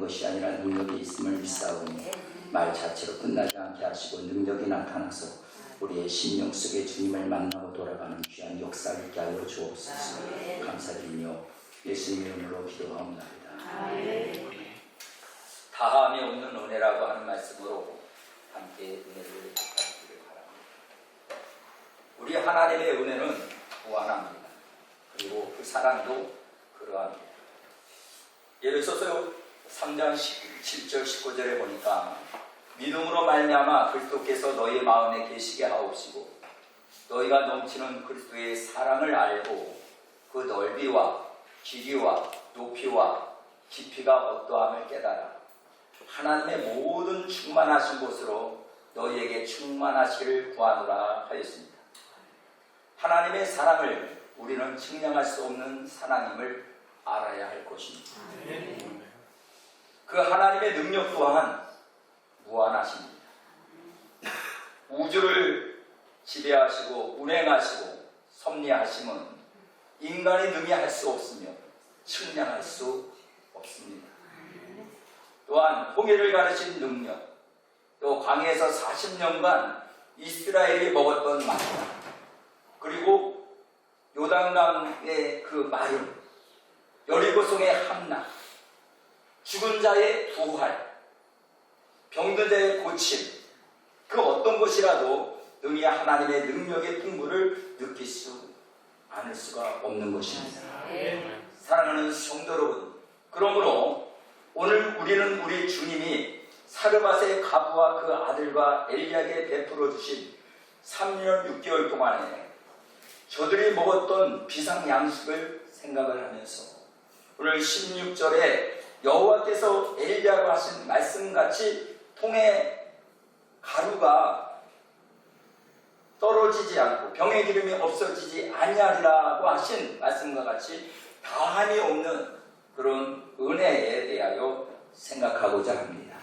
것이 아니라 능력이 있음을 믿사오니 말 자체로 끝나지 않게 하시고 능력이 나타나서 우리의 심령 속에 주님을 만나고 돌아가는 귀한 역사를 있게 하여 주옵소서. 감사드리며 예수님의 이름으로 기도하옵나이다. 다함이 없는 은혜라고 하는 말씀으로 함께 은혜를 받기를 바랍니다. 우리 하나님의 은혜는 무한합니다. 그리고 그 사랑도 그러합니다. 예배소서 3장 17절 19절에 보니까 믿음으로 말미암아 그리스도께서 너희 마음에 계시게 하옵시고 너희가 넘치는 그리스도의 사랑을 알고 그 넓이와 길이와 높이와 깊이가 어떠함을 깨달아 하나님의 모든 충만하신 곳으로 너희에게 충만하시기를 구하노라 하였습니다. 하나님의 사랑을 우리는 측량할 수 없는 사랑임을 알아야 할 것입니다. 그 하나님의 능력 또한 무한하십니다. 우주를 지배하시고 운행하시고 섭리하심은 인간이 능히 할 수 없으며 측량할 수 없습니다. 또한 홍해를 가르친 능력, 또 광야에서 40년간 이스라엘이 먹었던 만나, 그리고 요단강의 그 마름, 여리고성의 함락, 죽은 자의 부활, 병든 자의 고침, 그 어떤 것이라도 능히 하나님의 능력의 풍부를 느낄 수 않을 수가 없는 것입니다. 사랑하는 성도 여러분, 그러므로 오늘 우리는 우리 주님이 사르밧의 가부와 그 아들과 엘리야에게 베풀어 주신 3년 6개월 동안에 저들이 먹었던 비상양식을 생각을 하면서 오늘 16절에 여호와께서 엘리야로 하신 말씀같이 통에 가루가 떨어지지 않고 병의 기름이 없어지지 아니하리라고 하신 말씀과 같이 다함이 없는 그런 은혜에 대하여 생각하고자 합니다.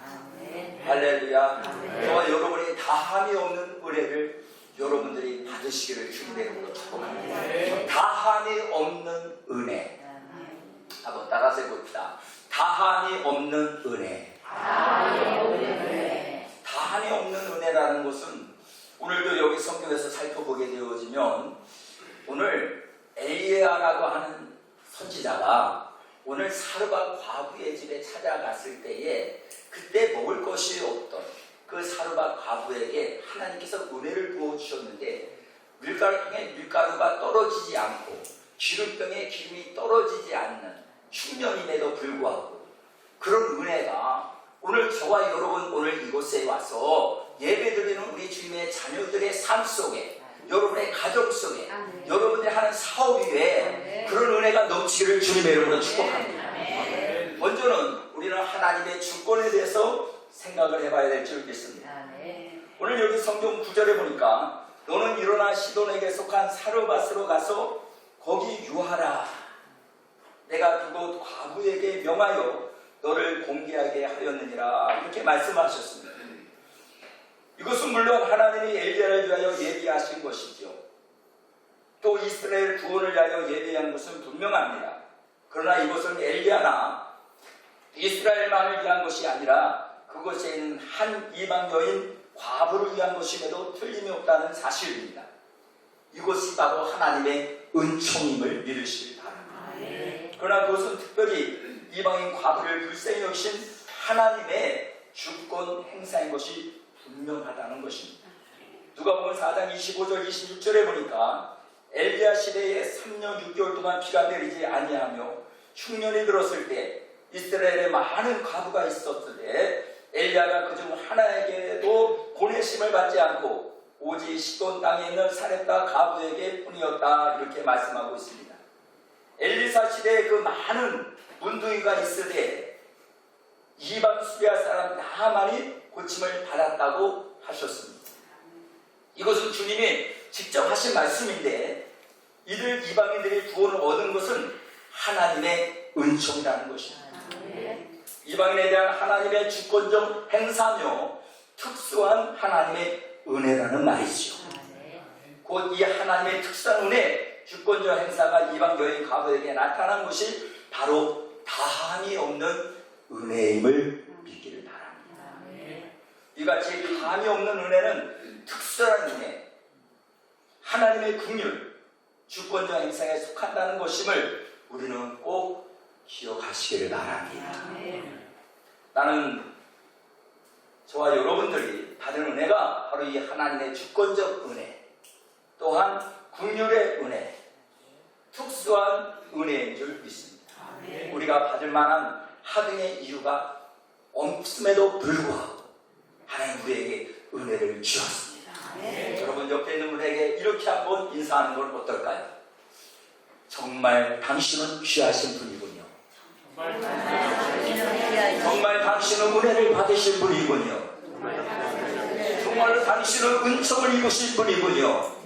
할렐루야. 저와 여러분이 다함이 없는 은혜를 여러분들이 받으시기를 주님의 이름으로 축복합니다. 다함이 없는 은혜. 한번 따라서 해봅시다. 다함이 없는 은혜. 다함이 없는 은혜라는 것은 오늘도 여기 성경에서 살펴보게 되어지면 오늘 엘리야라고 하는 선지자가 오늘 사르밧 과부의 집에 찾아갔을 때에 그때 먹을 것이 없던 그 사르밧 과부에게 하나님께서 은혜를 부어주셨는데 밀가루통에 밀가루가 떨어지지 않고 기름병에 기름이 떨어지지 않는 흉년임에도 불구하고 그런 은혜가 오늘 저와 여러분 오늘 이곳에 와서 예배드리는 우리 주님의 자녀들의 삶 속에 여러분의 가정 속에 여러분들이 하는 사업 위에 그런 은혜가 넘치기를 주님의 이름으로 축복합니다. 먼저는 우리는 하나님의 주권에 대해서 생각을 해봐야 될 줄 믿습니다. 오늘 여기 성경 9절에 보니까 너는 일어나 시돈에게 속한 사르밧으로 가서 거기 유하라. 내가 그곳 과부에게 명하여 너를 공개하게 하였느니라 이렇게 말씀하셨습니다. 이것은 물론 하나님이 엘리야를 위하여 예비하신 것이죠. 또 이스라엘 구원을 위하여 예비한 것은 분명합니다. 그러나 이것은 엘리야나 이스라엘만을 위한 것이 아니라 그것에 있는 한 이방 여인 과부를 위한 것임에도 틀림이 없다는 사실입니다. 이것이 바로 하나님의 은총임을 믿으시기 바랍니다. 그러나 그것은 특별히 이방인 과부를 불쌍히 여기신 하나님의 주권 행사인 것이 분명하다는 것입니다. 누가복음 4장 25절 26절에 보니까 엘리야 시대에 3년 6개월 동안 비가 내리지 아니하며 흉년이 들었을 때 이스라엘에 많은 과부가 있었을 때 엘리야가 그중 하나에게도 보내심을 받지 않고 오직 시돈 땅에 있는 사렙다 과부에게 뿐이었다 이렇게 말씀하고 있습니다. 엘리사 시대에 그 많은 문둥이가 있으되 이방 수리아 사람 나만이 고침을 받았다고 하셨습니다. 이것은 주님이 직접 하신 말씀인데 이들 이방인들이 구원을 얻은 것은 하나님의 은총이라는 것입니다. 이방인에 대한 하나님의 주권적 행사며 특수한 하나님의 은혜라는 말이죠. 곧 이 하나님의 특수한 은혜, 주권적 행사가 이방 여인 과부에게 나타난 것이 바로 다함이 없는 은혜임을 믿기를 바랍니다. 이같이 감이 없는 은혜는 특수한 은혜, 하나님의 긍휼, 주권적 행사에 속한다는 것임을 우리는 꼭 기억하시기를 바랍니다. 나는 저와 여러분들이 받은 은혜가 바로 이 하나님의 주권적 은혜, 또한 긍휼의 은혜, 특수한 은혜인 줄 믿습니다. 우리가 받을 만한 하등의 이유가 없음에도 불구하고 하나님 우리에게 은혜를 주셨습니다. 여러분 옆에 있는 분에게 이렇게 한번 인사하는 건 어떨까요? 정말 당신은 귀하신 분이군요. 정말 당신은 은혜를 받으실 분이군요. 정말 당신은 은총을 입으실 분이군요.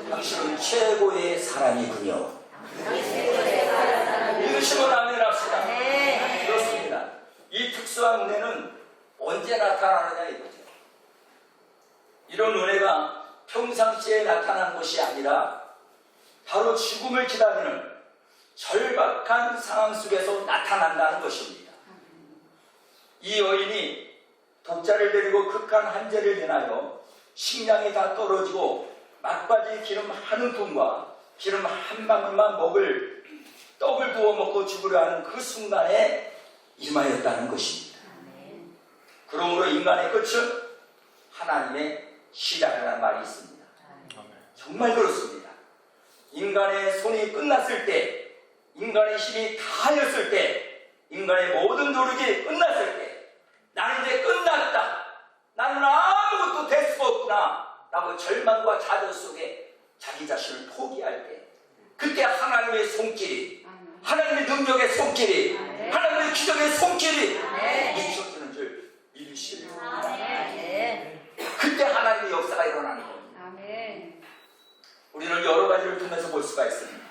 당신은 최고의 사람이군요. 이것이면 아멘합시다. 그렇습니다. 이 특수한 은혜는 언제 나타나느냐 이거죠. 이런 은혜가 평상시에 나타나는 것이 아니라 바로 죽음을 기다리는 절박한 상황 속에서 나타난다는 것입니다. 이 여인이 독자를 데리고 극한 한재를 지나요 식량이 다 떨어지고 막바지 기름 한 움큼과 기름 한 방울만 먹을 떡을 구워 먹고 죽으려 하는 그 순간에 임하였다는 것입니다. 그러므로 인간의 끝은 하나님의 시작이라는 말이 있습니다. 정말 그렇습니다. 인간의 손이 끝났을 때, 인간의 힘이 다하였을 때, 인간의 모든 노력이 끝났을 때, 나는 이제 끝났다, 나는 아무것도 될 수가 없구나 라고 절망과 좌절 속에 자기 자신을 포기할 때, 그때 하나님의 손길이, 하나님의 능력의 손길이, 하나님의 기적의 손길이 미쳐지는 줄 믿으시길 바랍니다. 그때 하나님의 역사가 일어나는 겁니다. 우리는 여러 가지를 통해서 볼 수가 있습니다.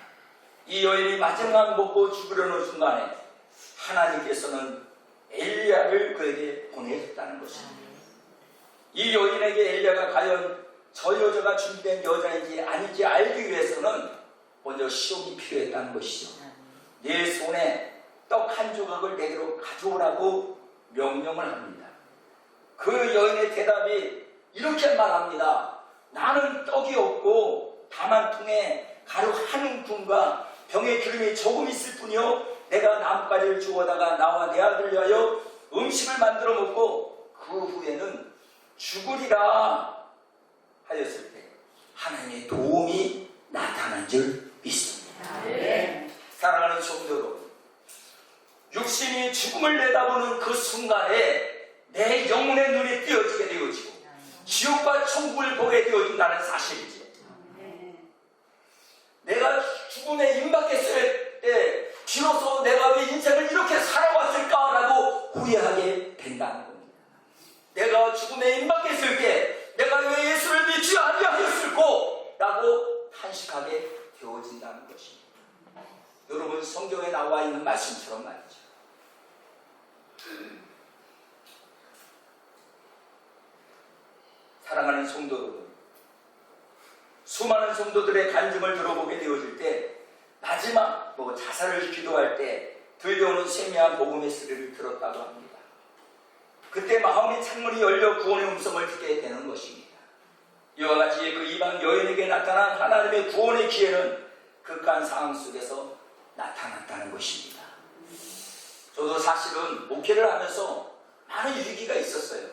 이 여인이 마지막 먹고 죽으려는 순간에 하나님께서는 엘리야를 그에게 보내셨다는 것입니다. 이 여인에게 엘리야가 과연 저 여자가 준비된 여자인지 아닌지 알기 위해서는 먼저 시험이 필요했다는 것이죠. 내 손에 떡 한 조각을 내게로 가져오라고 명령을 합니다. 그 여인의 대답이 이렇게 말합니다. 나는 떡이 없고 다만 통에 가루 한 움큼과 병에 기름이 조금 있을 뿐이요 내가 나뭇가지를 주워다가 나와 내 아들을 위하여 음식을 만들어 먹고 그 후에는 죽으리라 하였을 때 하나님의 도움이 나타난 줄 믿습니다. 사랑하는 성도 여러분, 육신이 죽음을 내다보는 그 순간에 내 영혼의 눈이 띄어지게 되어지고 지옥과 천국을 보게 되어진다는 사실이죠. 내가 죽음에 임박했을 때 비로소 내가 왜 인생을 이렇게 살아왔을까라고 후회하게 된다는 겁니다. 내가 죽음에 임박했을 때 내가 왜 예수를 믿지 아니하였을꼬 라고 탄식하게 되어진다는 것입니다. 여러분 성경에 나와 있는 말씀처럼 말이죠. 사랑하는 성도 여러분, 수많은 성도들의 간증을 들어보게 되어질 때 마지막 자살을 기도할 때 들려오는 세미한 복음의 소리를 들었다고 합니다. 그때 마음의 창문이 열려 구원의 음성을 듣게 되는 것입니다. 이와 같이 그 이방 여인에게 나타난 하나님의 구원의 기회는 극한 상황 속에서 나타났다는 것입니다. 저도 사실은 목회를 하면서 많은 위기가 있었어요.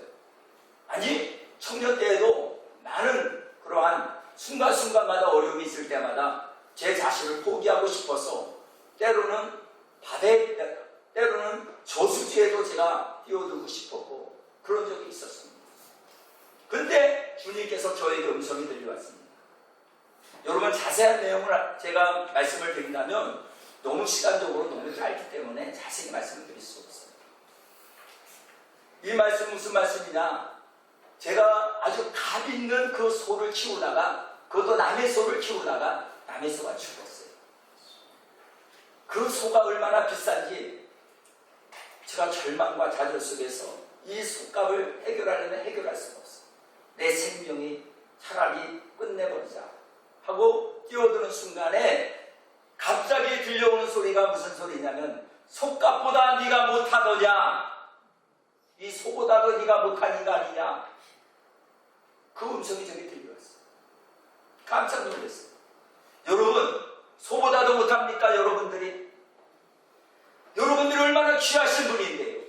아니 청년 때에도 많은 그러한 순간순간마다 어려움이 있을 때마다 제 자신을 포기하고 싶어서 때로는 바다에, 때로는 저수지에도 제가 뛰어들고 싶었고 그런 적이 있었습니다. 근데 주님께서 저에게 음성이 들려왔습니다. 여러분 자세한 내용을 제가 말씀을 드린다면 너무 시간적으로 너무 짧기 때문에 자세히 말씀을 드릴 수 없어요. 이 말씀 무슨 말씀이냐? 제가 아주 값 있는 그 소를 키우다가 그것도 남의 소를 키우다가 남의 소가 죽었어요. 그 소가 얼마나 비싼지 제가 절망과 좌절 속에서 이 소값을 해결하려면 해결할 수가 없어요. 내 생명이 차라리 끝내버리자 하고 뛰어드는 순간에 갑자기 들려오는 소리가 무슨 소리냐면 속값보다 네가 못하더냐? 이 소보다도 네가 못한 인간이냐? 그 음성이 저기 들려왔어요. 깜짝 놀랐어요. 여러분, 소보다도 못합니까? 여러분들이? 여러분들이 얼마나 귀하신 분인데요.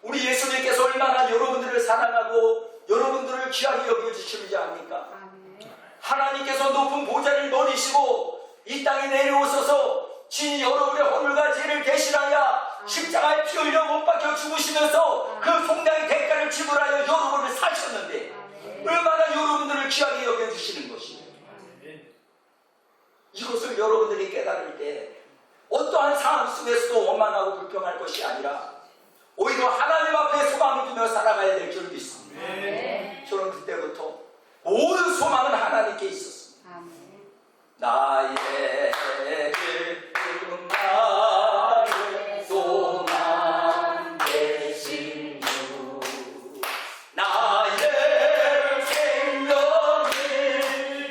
우리 예수님께서 얼마나 여러분들을 사랑하고 여러분들을 귀하게 여겨주시는지 압니까? 하나님께서 높은 보좌를 머리시고 이 땅에 내려오셔서 진이 여러분의 허물과 죄를 대신하여 십자가에 피 흘려 못 박혀 죽으시면서 그 송량의 대가를 지불하여 여러분을 사셨는데 얼마나 여러분들을 귀하게 여겨주시는 것이에요. 이것을 여러분들이 깨달을 때 어떠한 상황 속에서도 원망하고 불평할 것이 아니라 오히려 하나님 앞에 소망을 두며 살아가야 될 줄을 믿습니다. 저는 그때부터 모든 소망은 하나님께 있었습니다. 나의 나의 소망 되신 주, 나의 생명을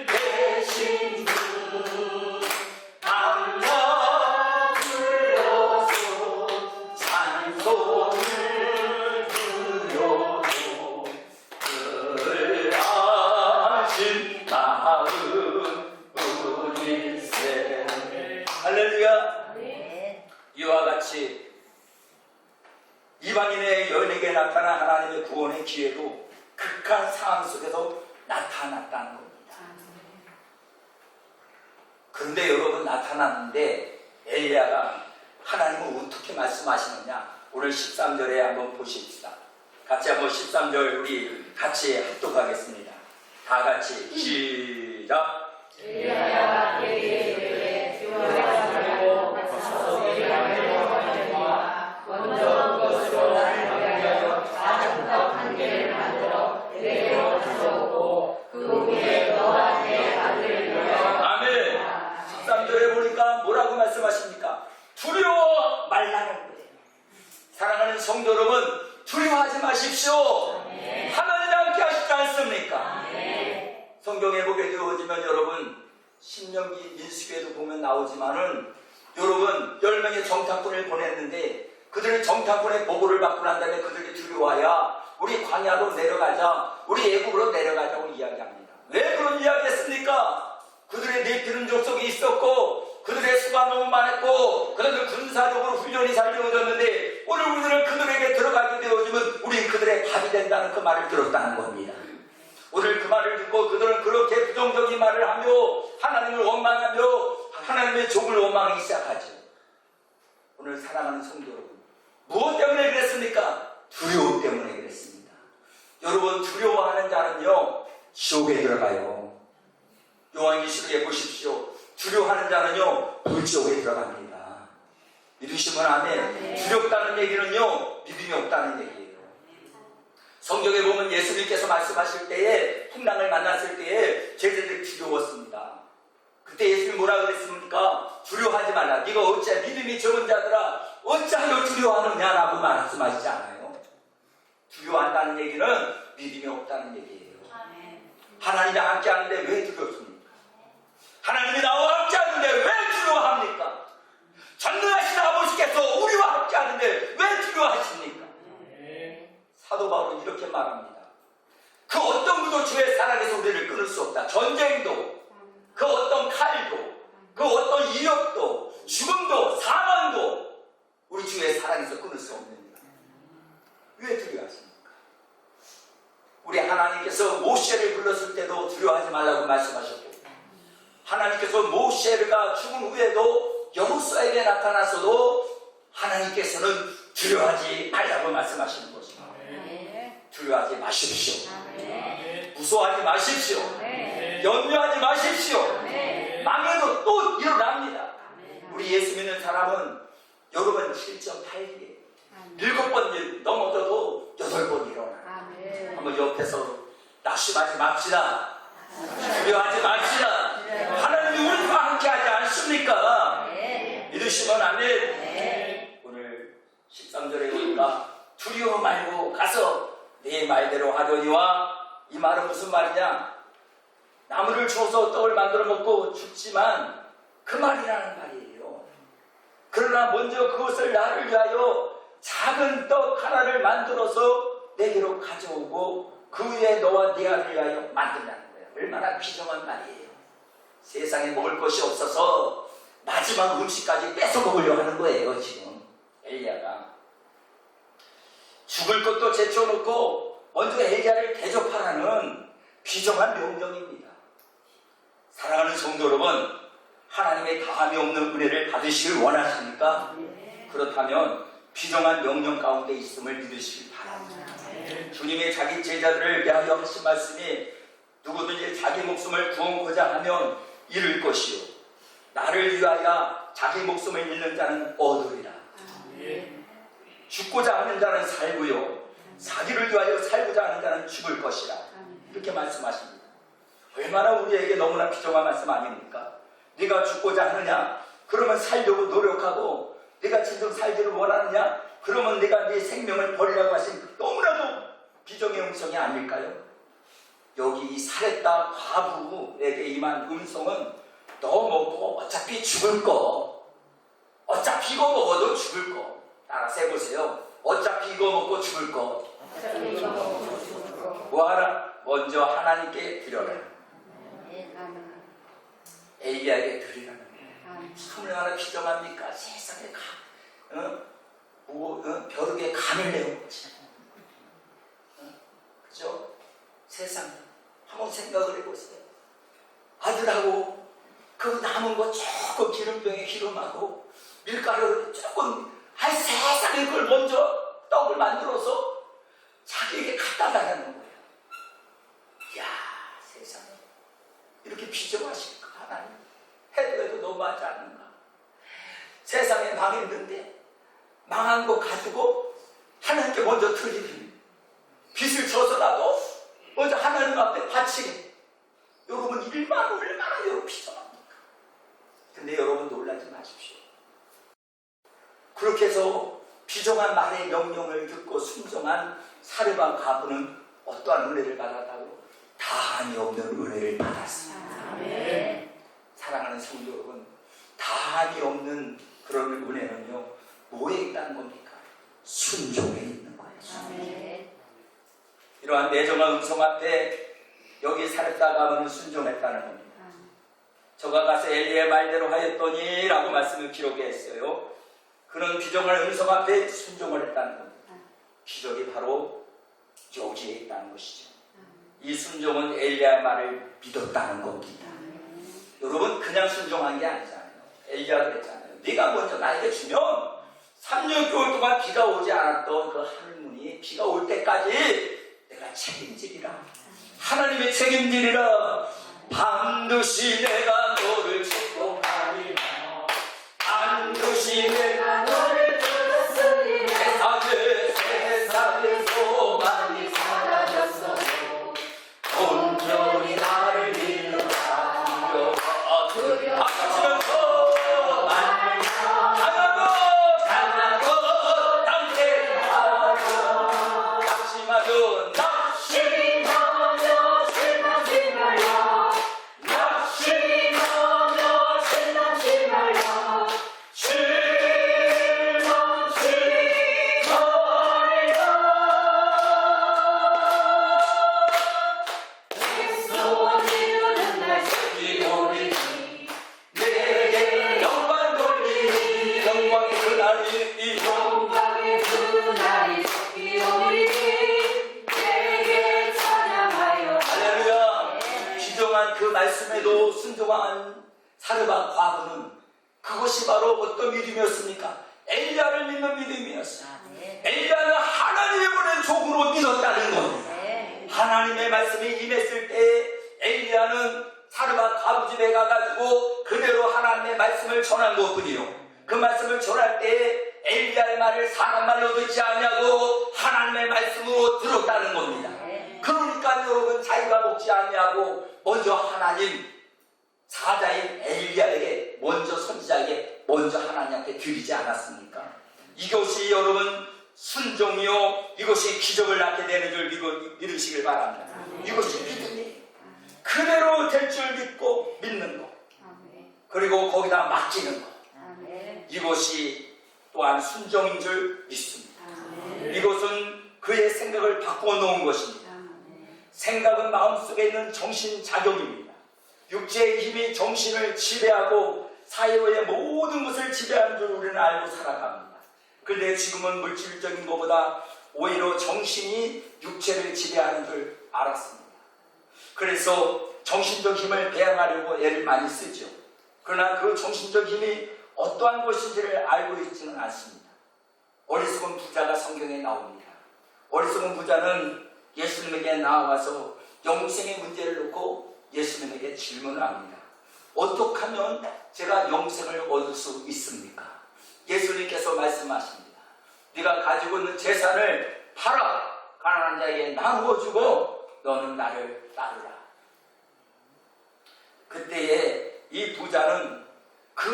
되신 주, 강가 불러서 찬송을 드려도 그 아신 마음 우리세. 할렐루야. 이와 같이 이방인의 연예계에 나타난 하나님의 구원의 기회도 극한 상황 속에서 나타났다는 겁니다. 그런데 여러분, 나타났는데 엘리야가 하나님은 어떻게 말씀하시느냐? 오늘 13절에 한번 보십시다. 같이 한번 13절 우리 같이 합독하겠습니다. 다 같이 시작. 엘리야가 그에게 이르되 기원하지 말고 가서 먼저 그것으로 나를 위하여 사슴떡 한 개를 만들어 내게로 가져오고 그 위에 너와 내 아들을 넣어. 아멘. 13절에 보니까 뭐라고 말씀하십니까? 두려워 말라는 거예요. 사랑하는 성도 여러분, 두려워하지 마십시오. 하나님 함께 하시지 않습니까? 성경에 보게 되어지면 여러분, 신명기 민수기에도 보면 나오지만은 여러분 10명의 정탐꾼을 보냈는데 그들이 정탐꾼의 보고를 받고 난 다음에 그들이 두려워하여 우리 광야로 내려가자, 우리 애굽으로 내려가자고 이야기합니다. 왜 그런 이야기 했습니까? 그들의 네피는 족속이 있었고 그들의 수가 너무 많았고 그들은 군사적으로 훈련이 잘 되어졌는데 오늘 우리들은 그들에게 들어가게 되어지면 우리 그들의 답이 된다는 그 말을 들었다는 겁니다. 오늘 그 말을 듣고 그들은 그렇게 부정적인 말을 하며 하나님을 원망하며 하나님의 종을 원망하기 시작하죠. 오늘 사랑하는 성도 여러분, 무엇 때문에 그랬습니까? 두려움 때문에 그랬습니다. 여러분, 두려워하는 자는요 지옥에 들어가요. 요한계시록에 보십시오. 두려워하는 자는요 불지옥에 들어갑니다. 믿으시면 아멘. 두렵다는 얘기는요 믿음이 없다는 얘기예요. 성경에 보면 예수님께서 말씀하실 때에 풍랑을 만났을 때에 제자들이 두려웠습니다. 그때 예수님이 뭐라 그랬습니까? 두려워하지 말라. 네가 어찌 믿음이 적은 자들아 어찌하여 두려워하느냐라고 말씀하시지 않아요. 두려워한다는 얘기는 믿음이 없다는 얘기예요. 하나님이 함께 하는데 왜 두렵습니까? 하나님이 나와 함께 하는데 왜 두려워합니까? 전능하신 아버지께서 우리와 함께 하는데 왜 두려워하십니까? 사도 바울은 이렇게 말합니다. 그 어떤 구도 주의 사랑에서 우리를 끊을 수 없다. 전쟁도, 그 어떤 칼도, 그 어떤 이력도, 죽음도, 사망도 우리 주의 사랑에서 끊을 수 없습니다. 왜 두려워하십니까? 우리 하나님께서 모세를 불렀을 때도 두려워하지 말라고 말씀하셨고, 하나님께서 모세가 죽은 후에도 여호수아에게 나타나서도 하나님께서는 두려워하지 말라고 말씀하시는 것입니다. 두려워하지 마십시오. 무서워하지 마십시오. 염려하지 마십시오. 망해도 또 일어납니다. 우리 예수 믿는 사람은 여러분 7.8기에 7번 넘어져도 8번 일어나. 한번 옆에서 낙심하지 맙시다. 두려워하지 맙시다. 하나님이 우리와 함께하지 않습니까? 믿으시면 아멘. 오늘 13절에 보니까 두려워 말고 가서 네 말대로 하려니와, 이 말은 무슨 말이냐? 나무를 쳐서 떡을 만들어 먹고 죽지만 그 말이라는 말이에요. 그러나 먼저 그것을 나를 위하여 작은 떡 하나를 만들어서 내게로 가져오고 그 위에 너와 네 아들을 위하여 만든다는 거예요. 얼마나 비정한 말이에요. 세상에 먹을 것이 없어서 마지막 음식까지 뺏어 먹으려고 하는 거예요. 지금 엘리야가 죽을 것도 제쳐놓고 먼저 엘리야를 대접하라는 비정한 명령입니다. 사랑하는 성도 여러분, 하나님의 다함이 없는 은혜를 받으시길 원하십니까? 그렇다면 비정한 명령 가운데 있음을 믿으시길 바랍니다. 주님의 자기 제자들을 위하여 하신 말씀이 누구든지 자기 목숨을 구원코자 하면 잃을 것이요 나를 위하여 자기 목숨을 잃는 자는 얻으리라. 죽고자 하는 자는 살고요 자기를 위하여 살고자 하는 자는 죽을 것이라. 이렇게 말씀하십니다. 얼마나 우리에게 너무나 비정한 말씀 아닙니까? 네가 죽고자 하느냐? 그러면 살려고 노력하고, 네가 진정 살기를 원하느냐? 그러면 네가 네 생명을 버리라고 하신 너무나도 비정의 음성이 아닐까요? 여기 이 살했다 과부에게 임한 음성은 너 먹고 어차피 죽을 거, 어차피 이거 먹어도 죽을 거. 따라서 해보세요. 어차피 이거 먹고 죽을 거. 뭐하라? 먼저 하나님께 드려라. 엘리야에게 드리라는 거예요. 참 얼마나 비정합니까? 세상에 벼룩에 간을 내어보지. 그죠? 세상 한번 생각을 해보세요. 아들하고 그 남은 거 조금 기름병에 기름하고 밀가루를 조금 세상에 그걸 먼저 떡을 만들어서 자기에게 갖다 달라는 거예요. 이야, 세상에 이렇게 비정하실까? 하나님 해도 너무하지 않는가? 세상에 망했는데 망한 거 가지고 하나님께 먼저 드리는, 빚을 져서라도 먼저 하나님 앞에 바치는, 여러분 얼마나 여러분 비정합니까? 근데 여러분 놀라지 마십시오. 그렇게 해서 비정한 말의 명령을 듣고 순종한 사르반 과부는 어떠한 은혜를 받았다고? 다함이 없는 은혜를 받았습니다. 사랑하는 성도 여러분, 다함이 없는 그런 은혜는요, 뭐에 있다는 겁니까? 순종에 있는 거예요. 이러한 내정한 음성 앞에 여기 사렙다 가문은 순종했다는 겁니다. 저가 가서 엘리의 말대로 하였더니 라고 말씀을 기록했어요. 그는 비정한 음성 앞에 순종을 했다는 겁니다. 기적이 바로 여기에 있다는 것이죠. 이 순종은 엘리야의 말을 믿었다는 겁니다. 여러분 그냥 순종한 게 아니잖아요. 엘리야가 그랬잖아요. 네가 먼저 나에게 주면 3년 개월 동안 비가 오지 않았던 그 하늘문이 비가 올 때까지 내가 책임지리라. 하나님의 책임지리라. 반드시 내가 너를 축복하리라. 반드시 내가 너를 들었으리라. 세상에 소망이 사라졌어. 온전히 나를 믿으라. 박수치면서 강하고 담대하고 낙심하던 낙심하며 실망치 말라. 낙심하며 실망치 말라. 실망치 말라. 내 소원 이루는 날 새기오리. 내게 영광 돌리니 영광의 그날이 영광의 그날이 새기오리. 내게 찬양하여. 할렐루야. 비정한 그 말씀에도 순종한 사르반 과부는 그것이 바로 어떤 믿음이었습니까? 엘리야를 믿는 믿음이었어요. 엘리야는 하나님이 보낸 종으로 믿었다는 겁니다. 하나님의 말씀이 임했을 때 엘리야는 사르반 과부 집에 가가지고 그대로 하나님의 말씀을 전한 것뿐이요. 그 말씀을 전할 때 엘리야의 말을 사람 말로 듣지 아니하고 하나님의 말씀으로 들었다는 겁니다. 그러니까 여러분 자기가 먹지 아니하고 먼저 하나님 사자인 엘리야에게 먼저 선지자에게 먼저 하나님 앞에 드리지 않았습니까? 이것이 여러분 순종이요, 이것이 기적을 낳게 되는 줄 믿으시길 바랍니다. 이것이 믿음이에요. 그대로 될 줄 믿고 믿는 것, 그리고 거기다 맡기는 것. 이것이 또한 순종인 줄 믿습니다. 이것은 그의 생각을 바꾸어 놓은 것입니다. 생각은 마음속에 있는 정신작용입니다. 육체의 힘이 정신을 지배하고 사회의 모든 것을 지배하는 줄 우리는 알고 살아갑니다. 그런데 지금은 물질적인 것보다 오히려 정신이 육체를 지배하는 줄 알았습니다. 그래서 정신적 힘을 배양하려고 애를 많이 쓰죠. 그러나 그 정신적 힘이 어떠한 것인지를 알고 있지는 않습니다. 어리석은 부자가 성경에 나옵니다. 어리석은 부자는 예수님에게 나와서 영생의 문제를 놓고 예수님에게 질문을 합니다. 어떻게 하면 제가 영생을 얻을 수 있습니까? 예수님께서 말씀하십니다. 네가 가지고 있는 재산을 팔아 가난한 자에게 나누어 주고 너는 나를 따르라. 그때에 이 부자는 그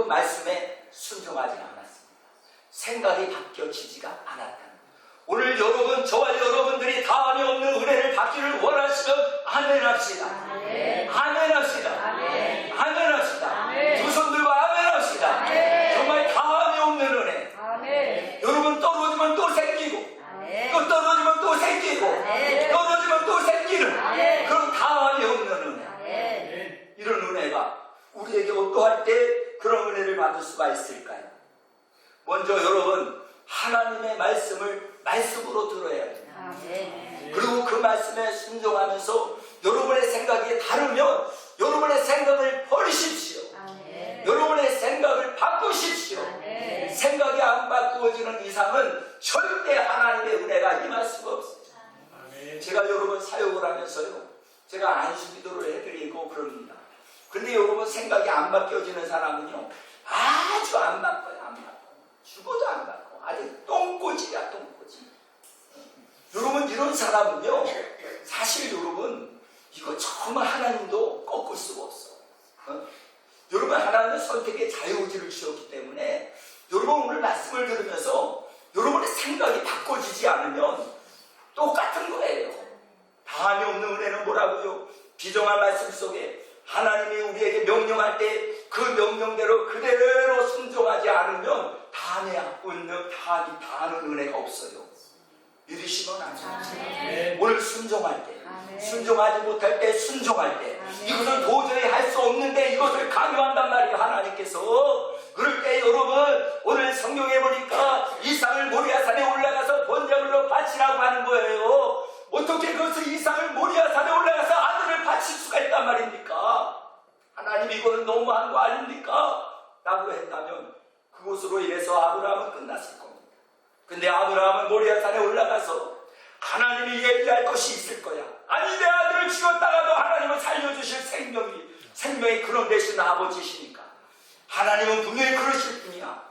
말씀에 순종하지 않았습니다. 생각이 바뀌어지지가 않았다는 거예요. 오늘 여러분, 저와 여러분들이 다함이 없는 은혜를 받기를 원하시면 아멘 합시다. 아멘 합시다. 아멘 합시다. 두 손 들고 아멘 합시다. 정말 다함이 없는 은혜. 여러분 떨어지면 또 생기고 또 떨어지면 또 생기고 떨어지면 또 생기는 그런 다함이 없는 은혜. 이런 은혜가 우리에게 어떠할 때 그런 은혜를 받을 수가 있을까요? 먼저 여러분, 하나님의 말씀을 말씀으로 들어야 됩니다. 그리고 그 말씀에 순종하면서 여러분의 생각이 다르면 여러분의 생각을 버리십시오. 여러분의 생각을 바꾸십시오. 생각이 안 바꾸어지는 이상은 절대 하나님의 은혜가 임할 수가 없어요. 제가 여러분 사역을 하면서요, 제가 안수기도를 해드리고 그럽니다. 근데 여러분 생각이 안 바뀌어지는 사람은요, 아주 안 바꿔요. 안 바꿔요. 죽어도 안 바꿔. 아주 똥꼬지야, 똥꼬지. 여러분 이런 사람은요, 사실 여러분 이거 정말 하나님도 꺾을 수가 없어. 여러분 하나님은 선택의 자유의지를 주셨기 때문에 여러분 오늘 말씀을 들으면서 여러분의 생각이 바꿔지지 않으면 똑같은 거예요. 다함이 없는 은혜는 뭐라고요? 비정한 말씀 속에 하나님이 우리에게 명령할 때 그 명령대로 그대로 순종하지 않으면 다함이 다하는 은혜가 없어요. 믿으시면 안 돼요. 오늘 순종할 때, 순종하지 못할 때, 순종할 때, 이것은 도저히 할 수 없는데 이것을 강요한단 말이에요, 하나님께서. 그럴 때 여러분, 오늘 성경에 보니까 이삭을 모리아산에 올라가서 번제물로 바치라고 하는 거예요. 어떻게 그것을 이삭을 모리아산에 올라가서 아들을 바칠 수가 있단 말입니까? 하나님 이거는 너무한 거 아닙니까? 라고 했다면 그것으로 인해서 아브라함은 끝났을 겁니다. 근데 아브라함은 모리아산에 올라가서 하나님이 얘기할 것이 있을 거야. 아니 내 아들을 죽였다가도 하나님은 살려주실 생명이 그런 대신 아버지시니까 하나님은 분명히 그러실 분이야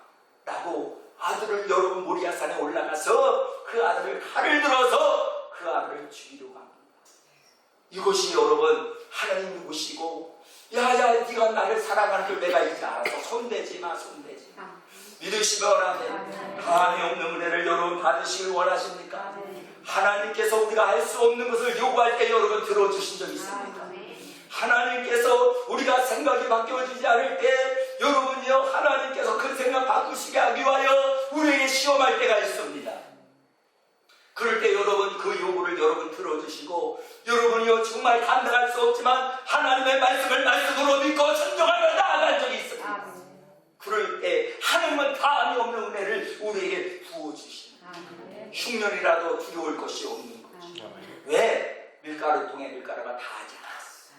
라고 아들을 여러분 모리아산에 올라가서 그 아들을 칼을 들어서 그 아들을 죽이려고 합니다. 이것이 여러분 하나님 누구시고 야야 네가 나를 사랑하는 줄 내가 이제 알아서 손대지 마. 믿으시면 아멘. 다함이 없는 은혜를 여러분 받으시길 원하십니까? 하나님께서 우리가 할 수 없는 것을 요구할 때 여러분 들어주신 적 있습니까? 하나님께서 우리가 생각이 바뀌어지지 않을 때 여러분이요 하나님께서 그 생각 바꾸시게 하기 위하여 우리에게 시험할 때가 있습니다. 그럴 때 여러분 그 요구를 여러분 들어주시고 여러분이요 정말 감당할 수 없지만 하나님의 말씀을 말씀으로 믿고 순종하며 나아간 적이 있습니다. 그럴 때 하나님은 다함이 없는 은혜를 우리에게 부어주십니다. 흉년이라도 두려울 것이 없는 거죠. 왜? 밀가루 통에 밀가루가 다하지 않았어.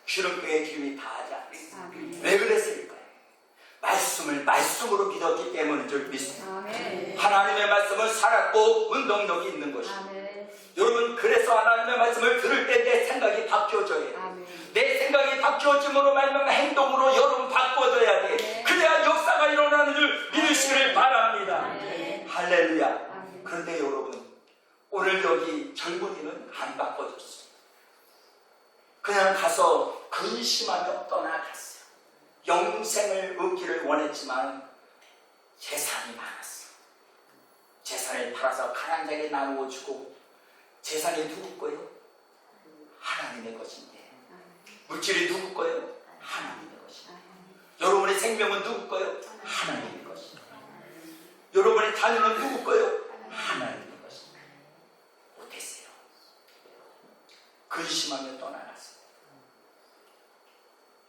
기름통에 기름이 다하지 않았어. 왜 그랬을까요? 말씀을 말씀으로 믿었기 때문인 줄 믿습니다. 하나님의 말씀은 살았고 운동력이 있는 것입니다. 여러분 그래서 하나님의 말씀을 들을 때 내 생각이 바뀌어져야 돼요. 내 생각이 바뀌어짐으로 말미암아 행동으로 여러분 바꿔줘야 돼. 그래야 역사가 일어나는 줄 믿으시기를 바랍니다. 할렐루야. 그런데 여러분 오늘 여기 젊은이는 안 바꿔줬어요. 그냥 가서 근심하며 떠나갔어요. 영생을 얻기를 원했지만 재산이 많았어요. 재산을 팔아서 가난한 자에게 나누어 주고 재산이 누구 거예요? 하나님의 것인데 물질이 누구 거예요? 하나님의 것입니다. 여러분의 생명은 누구 거요? 하나님의 것입니다. 여러분의 자녀는 누구 거요? 하나님의 것입니다. 못했어요. 근심하며 떠나갔어요.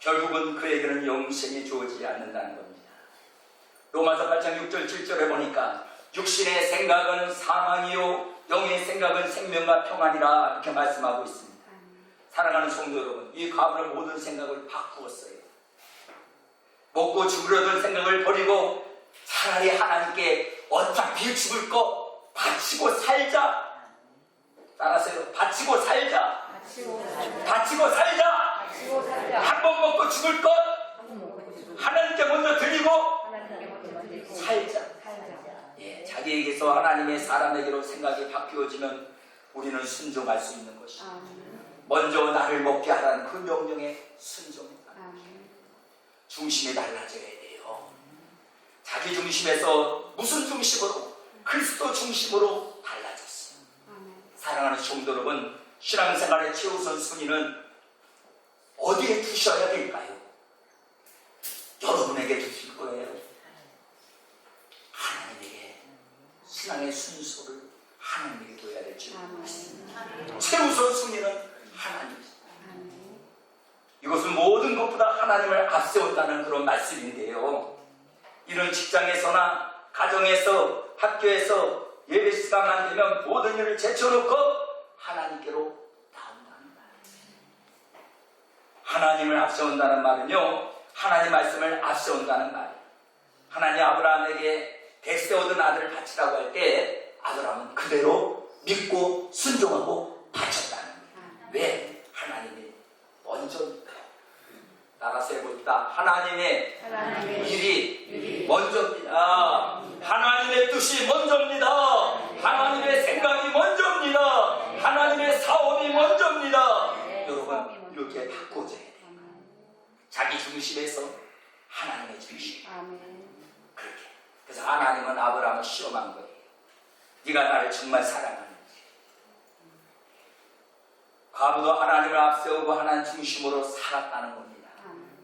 결국은 그에게는 영생이 주어지지 않는다는 겁니다. 로마서 8장 6절 7절에 보니까 육신의 생각은 사망이요 영의 생각은 생명과 평안이라 이렇게 말씀하고 있습니다. 사랑하는 성도 여러분, 이 가문의 모든 생각을 바꾸었어요. 먹고 죽으려던 생각을 버리고 차라리 하나님께 어차피 죽을 거 바치고 살자. 따라하세요. 바치고 살자. 바치고 살자. 한 번 먹고 죽을 것 하나님께 먼저 드리고 살자. 예, 자기에게서 하나님의 사람에게로 생각이 바뀌어지면 우리는 순종할 수 있는 것입니다. 먼저 나를 먹게 하라는 그 명령에 순종합니다. 중심이 달라져야 돼요. 자기 중심에서 무슨 중심으로? 그리스도 중심으로 달라졌어요. 사랑하는 성도 여러분, 신앙생활의 최우선 순위는 어디에 두셔야 될까요? 여러분에게 두실 거예요. 하나님에게 신앙의 순서를 하나님에게 둬야 될지 모르겠습니다. 최우선 순위는 하나님입니다. 이것은 모든 것보다 하나님을 앞세웠다는 그런 말씀인데요. 이런 직장에서나 가정에서 학교에서 예배 시간만 되면 모든 일을 제쳐놓고 하나님께로 나온다는 말이에요. 하나님을 앞세운다는 말은요, 하나님 말씀을 앞세운다는 말이에요. 하나님 아브라함에게 백세오던 아들을 바치라고 할 때 아브라함은 그대로 믿고 순종하고 바쳤다는 거예요. 왜? 하나님이 먼저입니다. 따라서 해봅시다. 하나님의 일이 먼저입니다. 하나님의 뜻이 먼저입니다. 하나님의 생각이 먼저입니다. 하나님의 사업이 먼저입니다. 여러분, 이렇게 바꿔줘야 돼요. 자기 중심에서 하나님의 중심. 그렇게. 그래서 하나님은 아브라함을 시험한 거예요. 네가 나를 정말 사랑하는지. 과부도 하나님을 앞세우고 하나님 중심으로 살았다는 겁니다.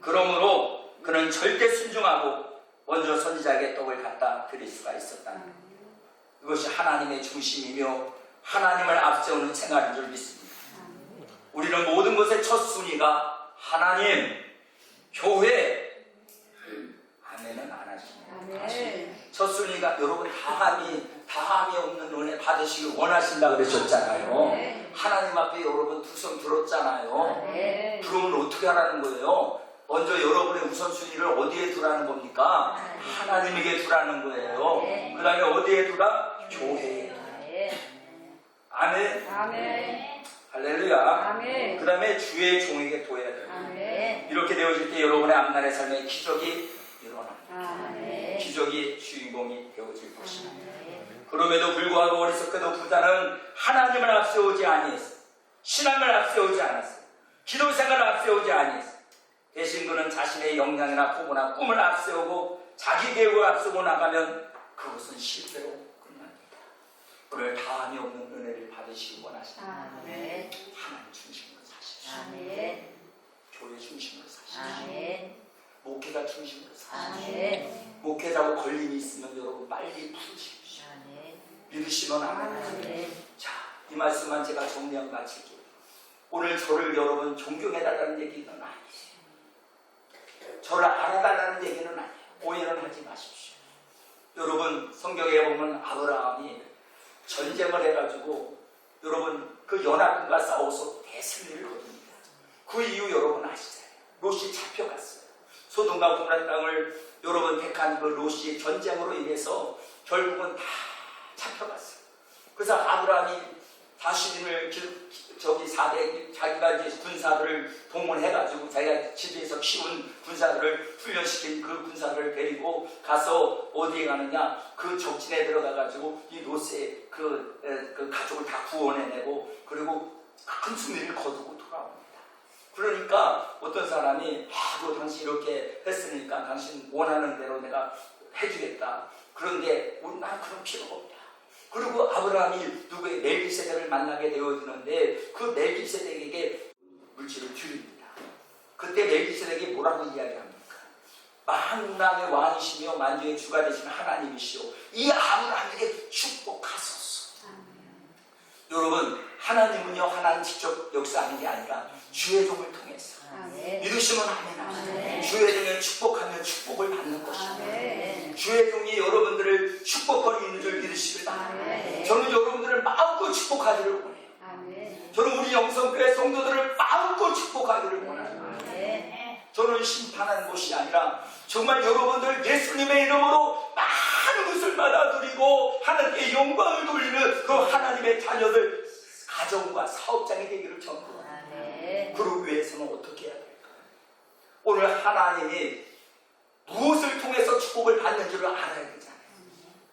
그러므로 그는 절대 순종하고 먼저 선지자에게 떡을 갖다 드릴 수가 있었다는 겁니다. 이것이 하나님의 중심이며 하나님을 앞세우는 생활인 줄 믿습니다. 우리는 모든 것의 첫 순위가 하나님, 교회, 아멘은 안 하십니다. 첫 순위가 여러분 다함이 없는 은혜 받으시길 원하신다 그러셨잖아요. 하나님 앞에 여러분 두 손 들었잖아요. 그러면 어떻게 하라는 거예요? 먼저 여러분의 우선순위를 어디에 두라는 겁니까? 하나님에게 두라는 거예요. 그 다음에 어디에 두라? 교회에. 아멘. 할렐루야. 그 다음에 주의 종에게 둬야 돼요. 이렇게 되어질 때 여러분의 앞날의 삶에 기적이 일어납니다. 기적이 주인공이 되어질 것입니다. 그럼에도 불구하고 어리석게도 부자는 하나님을 앞세우지 아니했어요. 신앙을 앞세우지 않았어요. 기도 생활을 앞세우지 아니했어요. 대신 그는 자신의 역량이나 포부나 꿈을 앞세우고 자기 계획을 앞세우고 나가면 그것은 실패로 끝납니다. 오늘 다함이 없는 은혜를 받으시기 원하십니다. 하나님 중심으로 사십시오. 교회 중심으로 사십시오. 목회자 중심으로 사십시오. 목회자고 걸림이 있으면 여러분 빨리 풀으십시오. 믿으시면 아멘. 자, 이 말씀만 제가 정리하고 마칠게요. 오늘 저를 여러분 존경해달라는 얘기는 아니에요. 저를 알아달라는 얘기는 아니에요. 오해는 하지 마십시오. 여러분 성경에 보면 아브라함이 전쟁을 해가지고 여러분 그 연합군과 싸워서 대승리를 거둡니다. 그 이유 여러분 아시잖아요. 롯이 잡혀갔어요. 소돔과 고모라 땅을 여러분 택한 그 롯이 전쟁으로 인해서 결국은 다 잡혀갔어요. 그래서 아브라함이 다시민을 자기가 이제 군사들을 동원해가지고 자기가 집에서 키운 군사들을 훈련시킨 그 군사들을 데리고 가서 어디에 가느냐, 그 적진에 들어가가지고 이 롯의 그 가족을 다 구원해내고 그리고 큰 승리를 거두고 돌아옵니다. 그러니까 어떤 사람이 너 당신 이렇게 했으니까 당신 원하는 대로 내가 해주겠다. 그런데 난 그런 필요가 없다. 그리고 아브라함이 누구의 멜기세덱을 만나게 되어지는데 그 멜기세덱에게 물질을 드립니다. 그때 멜기세덱이 뭐라고 이야기합니까? 만왕의 왕이시며 만주의 주가 되신 하나님이시오. 이 아브라함에게 축복하소서. 여러분, 하나님은요, 하나님 직접 역사하는 게 아니라 주의 종을 통해서 믿으시면 아멘. 주의 종을 축복하면 축복을 받는 것입니다. 주의 종이 여러분들을 축복하고 있는 줄 믿으시길 바랍니다. 저는 여러분들을 마음껏 축복하기를 원해요. 저는 우리 영성교회 성도들을 마음껏 축복하기를 원합니다. 저는 심판하는 곳이 아니라 정말 여러분들 예수님의 이름으로 많은 것을 받아들이고 하나님께 영광을 돌리는 그 하나님의 자녀들 가정과 사업장이 되기를 전합니다. 그러기 위해서는 어떻게 해야 될까? 오늘 하나님이 무엇을 통해서 축복을 받는지를 알아야 되잖아요.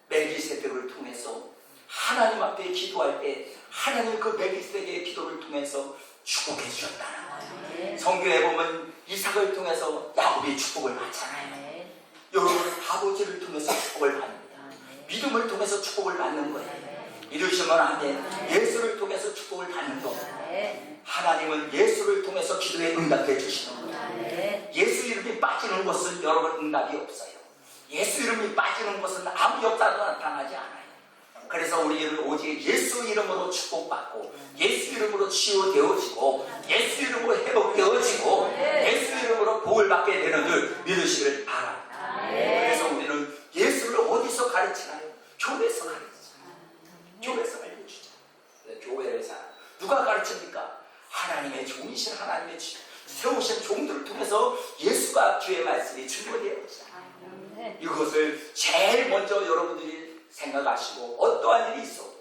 멜기세덱을 통해서 하나님 앞에 기도할 때 하나님 그 멜기세덱의 기도를 통해서 축복해 주셨다는 거예요. 성경에 보면 이삭을 통해서 야곱이 축복을 받잖아요. 여러분, 아버지를 통해서 축복을 받습니다. 믿음을 통해서 축복을 받는 거예요. 믿으시면 아멘. 예수를 통해서 축복을 받는 겁니다. 하나님은 예수를 통해서 기도에 응답해 주시는 거예요. 예수 이름이 빠지는 것은 여러분 응답이 없어요. 예수 이름이 빠지는 것은 아무 역사도 나타나지 않아요. 그래서 우리는 오직 예수 이름으로 축복받고 예수 이름으로 치유되어지고 예수 이름으로 회복되어지고 예수 이름으로 복을 받게 되는 줄 믿으시길 바랍니다. 그래서 우리는 예수를 어디서 가르치나요? 교회에서 가르치잖아요. 교회에서 알려주죠. 교회를 살아. 누가 가르칩니까? 하나님의 종이신 하나님의 세우신 종들을 통해서 예수가 주의 말씀이 증거되어지잖아요. 이것을 제일 먼저 여러분들이 생각하시고 어떠한 일이 있어도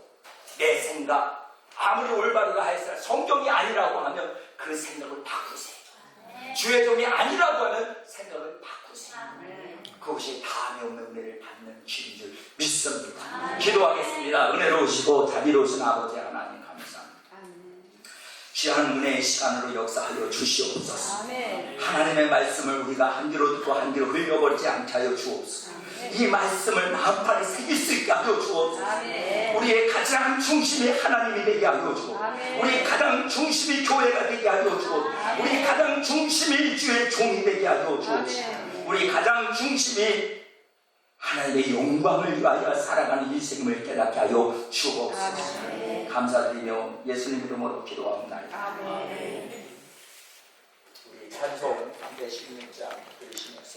내 생각 아무리 올바르다 하였으나 성경이 아니라고 하면 그 생각을 바꾸세요. 주의 종이 아니라고 하면 생각을 바꾸세요. 그것이 다음에 없는 은혜를 받는 길인 줄 믿습니다. 기도하겠습니다. 은혜로우시고 자비로우신 아버지 하나님 감사합니다. 귀한 은혜의 시간으로 역사하여 주시옵소서. 하나님의 말씀을 우리가 한 귀로 듣고 한 귀로 흘려버리지 않게 하여 주옵소서. 이 말씀을 마음판에 새길 수 있게 하여 주옵소서. 우리의 가장 중심이 하나님이 되게 하여 주옵소서. 우리 가장 중심이 교회가 되게 하여 주옵소서. 우리 가장 중심이 주의 종이 되게 하여 주옵소서. 우리 가장 중심이 하나님의 영광을 위하여 살아가는 인생을 깨닫게 하여 주옵소서. 감사드리며 예수님 이름으로 기도합니다. 우리 찬송 316장 들으시면서